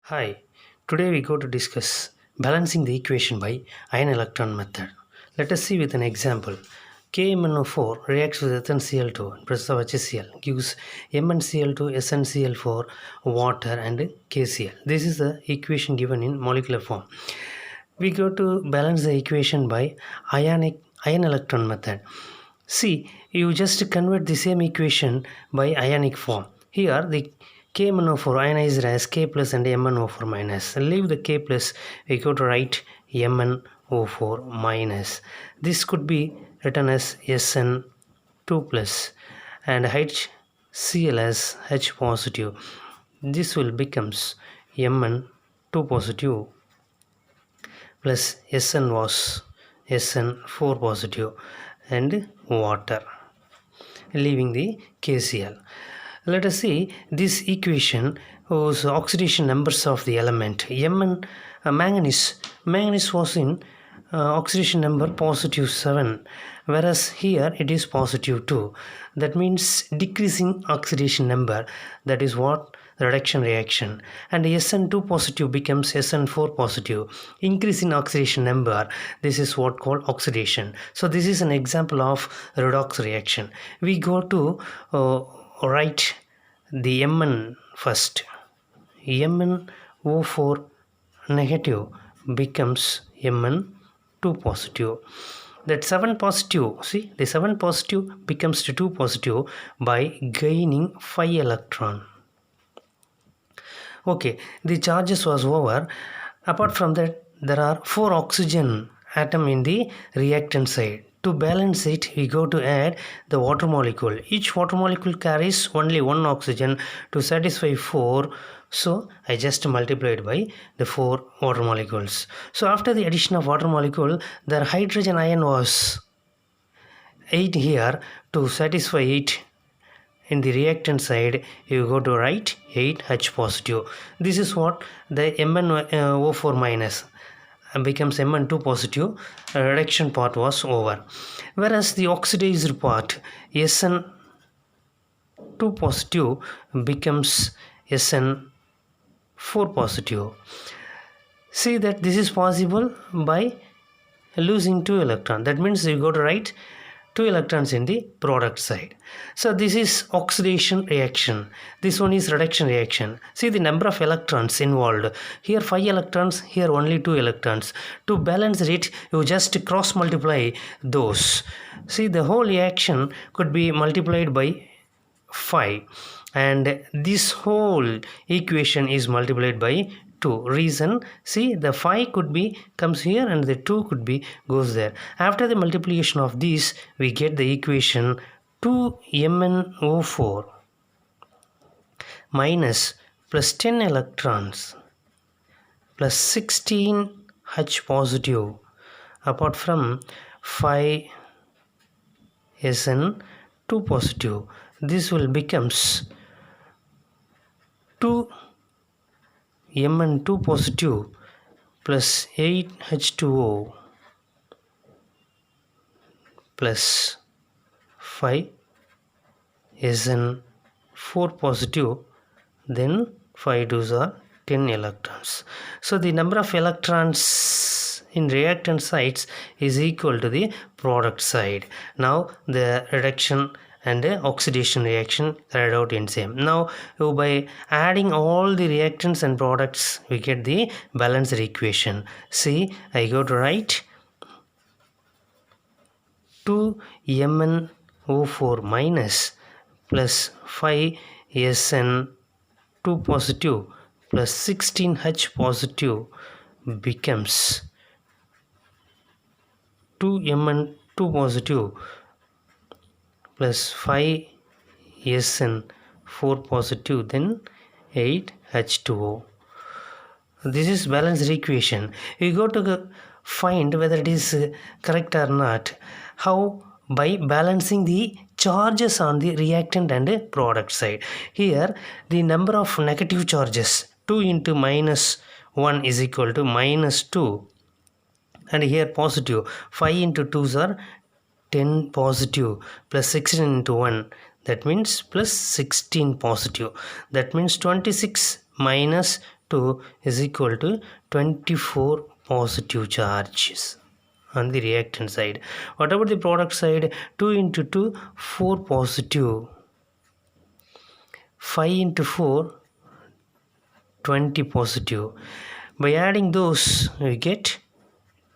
Hi, today we go to discuss balancing the equation by ion-electron method. Let us see with an example. KMnO4 reacts with SnCl2 in presence of HCl gives MnCl2 SnCl4 water and KCl. This is the equation given in molecular form. We go to balance the equation by ion-electron method. See, you just convert the same equation by ionic form. Here the KMnO4 ionized as K plus and MnO4 minus. Leave the K plus, we go to write MnO4 minus. This could be written as Sn2 plus and HCl as H positive. This will becomes Mn2 positive plus Sn was Sn4 positive and water, leaving the KCl. Let us see this equation whose oxidation numbers of the element. Manganese was in oxidation number positive 7, whereas here it is positive 2. That means decreasing oxidation number. That is what reduction reaction. And Sn2 positive becomes Sn4 positive. Increase in oxidation number. This is what called oxidation. So this is an example of redox reaction. We go to write the Mn first. MnO4 negative becomes Mn2 positive. That 7 positive, see, the 7 positive becomes to 2 positive by gaining 5 electron. Okay, the charges was over. Apart from that, there are 4 oxygen atom in the reactant side. To balance it, we go to add the water molecule. Each water molecule carries only 1 oxygen. To satisfy 4, so I just multiplied by the 4 water molecules. So after the addition of water molecule, the hydrogen ion was 8 here. To satisfy it, in the reactant side, you go to write 8H positive. This is what the MnO4 minus becomes Mn2 positive. Reduction part was over. Whereas the oxidized part, Sn2 positive becomes Sn4 positive. See that this is possible by losing 2 electrons. That means you go to write 2 electrons in the product side. So this is oxidation reaction. This one is reduction reaction. See the number of electrons involved. Here 5 electrons, here only 2 electrons. To balance it, you just cross multiply those. See the whole reaction could be multiplied by 5 and this whole equation is multiplied by 2. Reason, see the 5 could be comes here and the 2 could be goes there. After the multiplication of these, we get the equation 2MnO4 minus plus 10 electrons plus 16 H positive apart from 5 Sn2 positive. This will becomes 2 Mn2 positive plus 8H2O plus 5 Sn4 positive, then 5 2s are 10 electrons. So the number of electrons in reactant sites is equal to the product side. Now the reduction and the oxidation reaction carried out in same. Now by adding all the reactants and products, we get the balanced equation. See, I go to write 2MnO4 minus plus 5 Sn2 positive plus 16H positive becomes 2Mn2 positive plus 5 Sn4 positive, then 8H2O. This is balanced equation. We go to find whether it is correct or not. How? By balancing the charges on the reactant and product side. Here the number of negative charges, 2 into minus 1 is equal to minus 2, and here positive 5 into 2s are 10 positive plus 16 into 1, that means plus 16 positive. That means 26 minus 2 is equal to 24 positive charges on the reactant side. What about the product side? 2 into 2, 4 positive. 5 into 4, 20 positive. By adding those, we get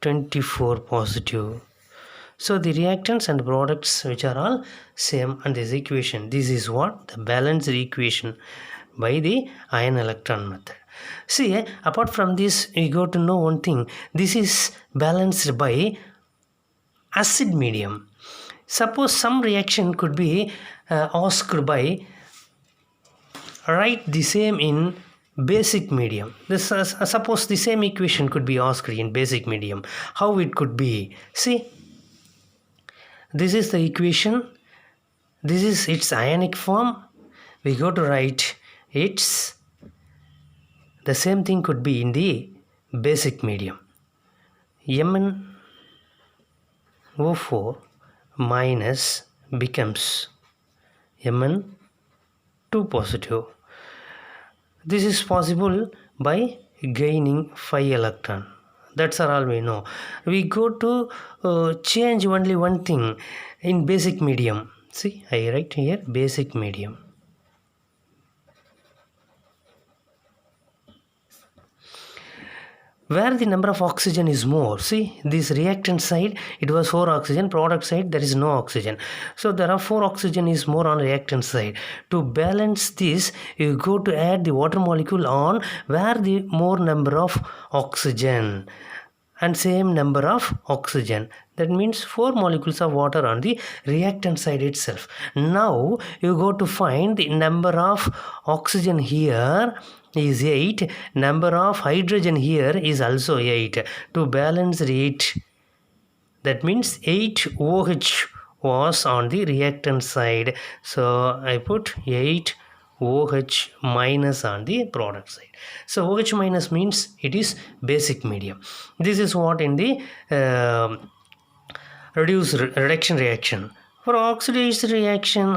24 positive. So the reactants and products which are all same on this equation. This is what the balanced equation by the ion electron method. See, apart from this, we got to know one thing. This is balanced by acid medium. Suppose some reaction could be asked by write the same in basic medium. This suppose the same equation could be asked in basic medium. How it could be? See, this is the equation. This is its ionic form. We go to write its. The same thing could be in the basic medium. MnO4 minus becomes Mn2 positive. This is possible by gaining 5 electron. That's all we know. We go to change only one thing in basic medium. See, I write here basic medium. Where the number of oxygen is more. See, this reactant side, it was 4 oxygen. Product side, there is no oxygen. So there are 4 oxygen is more on reactant side. To balance this, you go to add the water molecule on where the more number of oxygen and same number of oxygen. That means 4 molecules of water on the reactant side itself. Now you go to find the number of oxygen here is 8. Number of hydrogen here is also 8. To balance it, that means 8 OH was on the reactant side. So I put 8 OH minus on the product side. So OH minus means it is basic medium. This is what in the reduction reaction. For oxidation reaction,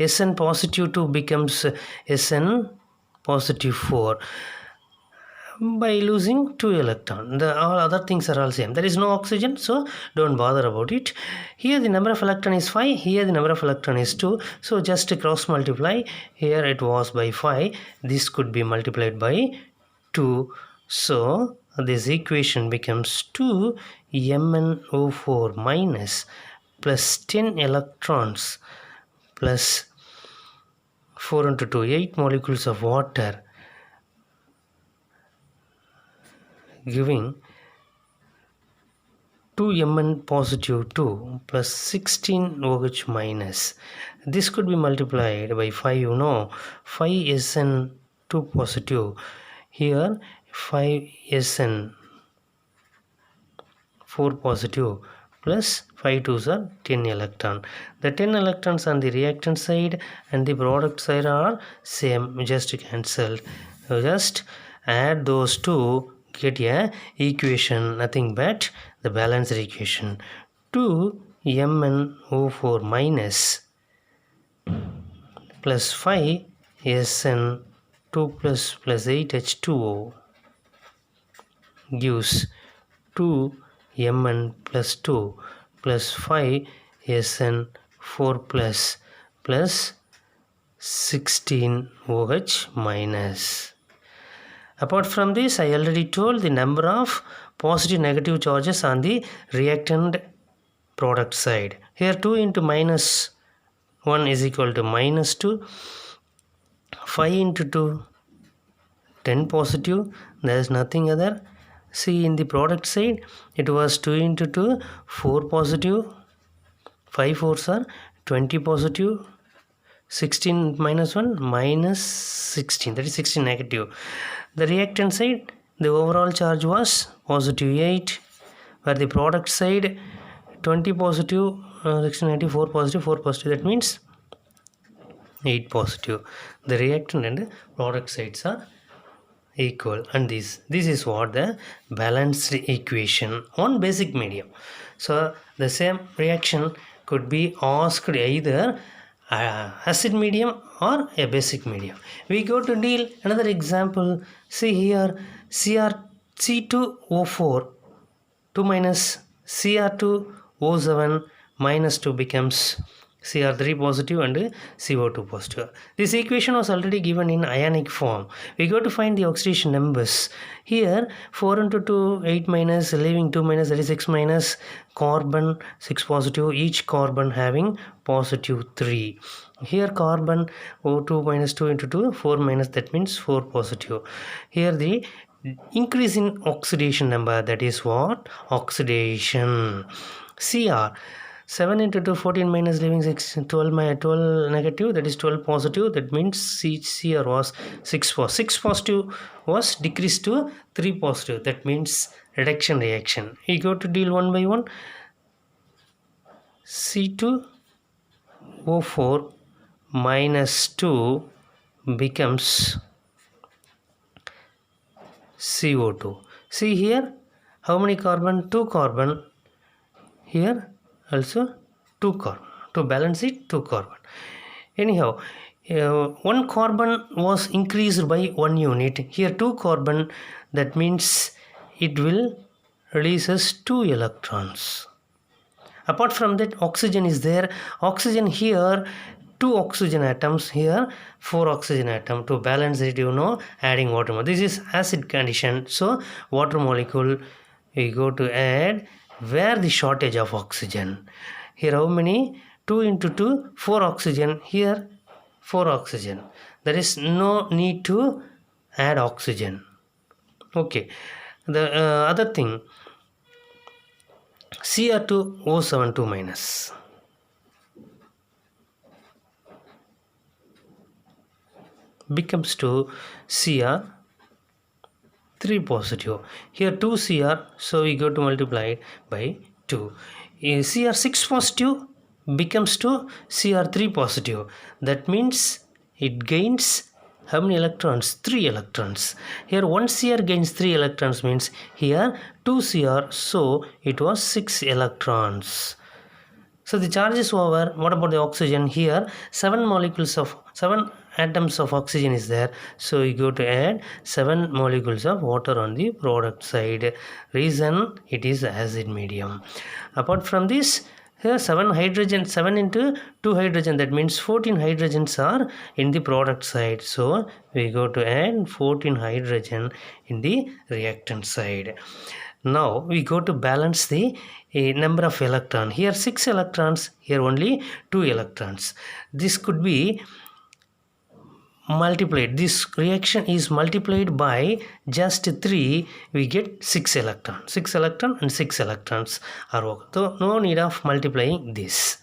Sn positive 2 becomes Sn positive 4 by losing 2 electron. All other things are all same. There is no oxygen, so don't bother about it. Here the number of electron is 5. Here the number of electron is 2. So just cross multiply. Here it was by 5. This could be multiplied by 2. So this equation becomes 2 MnO4 minus plus 10 electrons plus 4 into 2, 8 molecules of water, giving 2 Mn positive 2 plus 16 OH minus. This could be multiplied by 5, 5 Sn 2 positive. Here 5 Sn 4 positive plus 5 2s are 10 electron. The 10 electrons on the reactant side and the product side are same, just cancelled. Just add those two, get a equation, nothing but the balanced equation. 2 MnO4 minus plus 5 Sn 2 plus 8 H2O gives 2 Mn plus 2 plus 5 Sn 4 plus 16 OH minus. Apart from this, I already told the number of positive negative charges on the reactant product side. Here 2 into minus 1 is equal to minus 2. 5 into 2, 10 positive. There is nothing other. See, in the product side, it was 2 into 2, 4 positive. 5 4s are 20 positive. 16 minus 1 minus 16, that is 16 negative. The reactant side, the overall charge was positive 8, where the product side 20 positive, 16 negative, 4 positive, 4 positive, that means 8 positive. The reactant and product sides are equal, and this is what the balanced equation on basic medium. So the same reaction could be asked either acid medium or a basic medium. We go to deal another example. See here, C2O4 2 minus Cr2O7 minus 2 becomes Cr3 positive and CO2 positive. This equation was already given in ionic form. We go to find the oxidation numbers. Here 4 into 2 8 minus, leaving 2 minus, that is 6 minus, carbon 6 positive, each carbon having positive 3. Here carbon O2 minus 2 into 2 4 minus, that means 4 positive. Here the increase in oxidation number, that is what? Oxidation. Cr 7 into 2 14 minus, leaving 6 12 12 negative, that is 12 positive, that means Cr was 6 positive was decreased to 3 positive, that means reduction reaction. We go to deal one by one. C2O4 minus 2 becomes CO2. See here, how many carbon? 2 carbon. Here also 2 carbon. To balance it, 2 carbon. Anyhow, 1 carbon was increased by 1 unit. Here 2 carbon, that means it will releases 2 electrons. Apart from that, oxygen is there. Oxygen here 2 oxygen atoms, here 4 oxygen atom. To balance it, adding water. This is acid condition, so water molecule we go to add where the shortage of oxygen. Here how many? 2 into 2 4 oxygen. Here 4 oxygen. There is no need to add oxygen. Okay, the other thing, Cr2O7 2 minus becomes to Cr3 positive. Here 2 Cr, so we go to multiply it by 2. Cr6 positive becomes to Cr3 positive. That means it gains how many electrons? 3 electrons. Here 1 Cr gains 3 electrons, means here 2 Cr, so it was 6 electrons. So the charge is over. What about the oxygen? Here 7 atoms of oxygen is there, so we go to add 7 molecules of water on the product side. Reason, it is acid medium. Apart from this, here 7 into 2 hydrogen, that means 14 hydrogens are in the product side, so we go to add 14 hydrogen in the reactant side. Now we go to balance the number of electrons. Here 6 electrons, here only 2 electrons. This could be multiplied. This reaction is multiplied by just 3, we get 6 electrons. 6 electrons and 6 electrons are okay. So no need of multiplying this.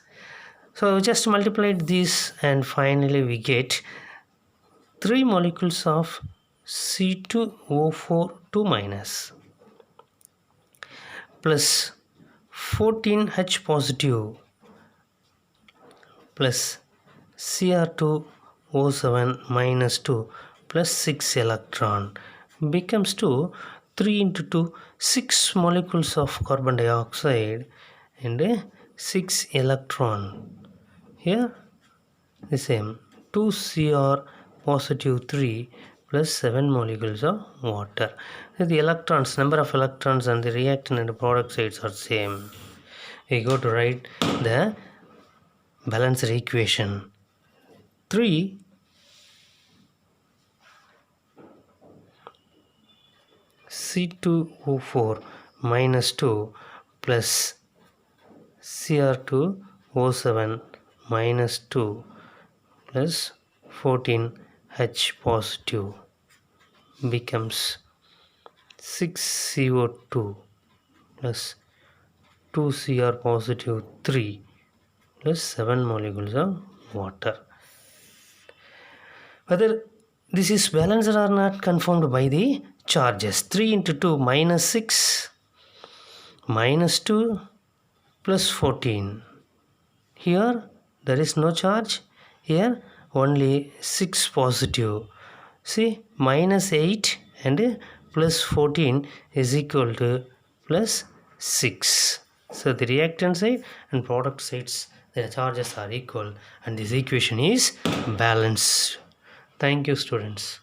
So just multiplied this, and finally we get 3 molecules of C2O4 2 minus plus 14H positive plus Cr2O7 minus 2 plus 6 electron becomes to 3 into 2 6 molecules of carbon dioxide and 6 electron. Here the same 2 Cr positive 3 plus 7 molecules of water. The electrons, number of electrons and the reactant and the product sides are same. We go to write the balanced equation. 3 C2O4 minus 2 plus Cr2O7 minus 2 plus 14H positive becomes 6CO2 plus 2Cr positive 3 plus 7 molecules of water. Whether this is balanced or not confirmed by the charges. 3 into 2 minus 6 minus 2 plus 14. Here there is no charge. Here only 6 positive. See, minus 8 and plus 14 is equal to plus 6. So the reactant side and product sides their charges are equal, and this equation is balanced. Thank you, students.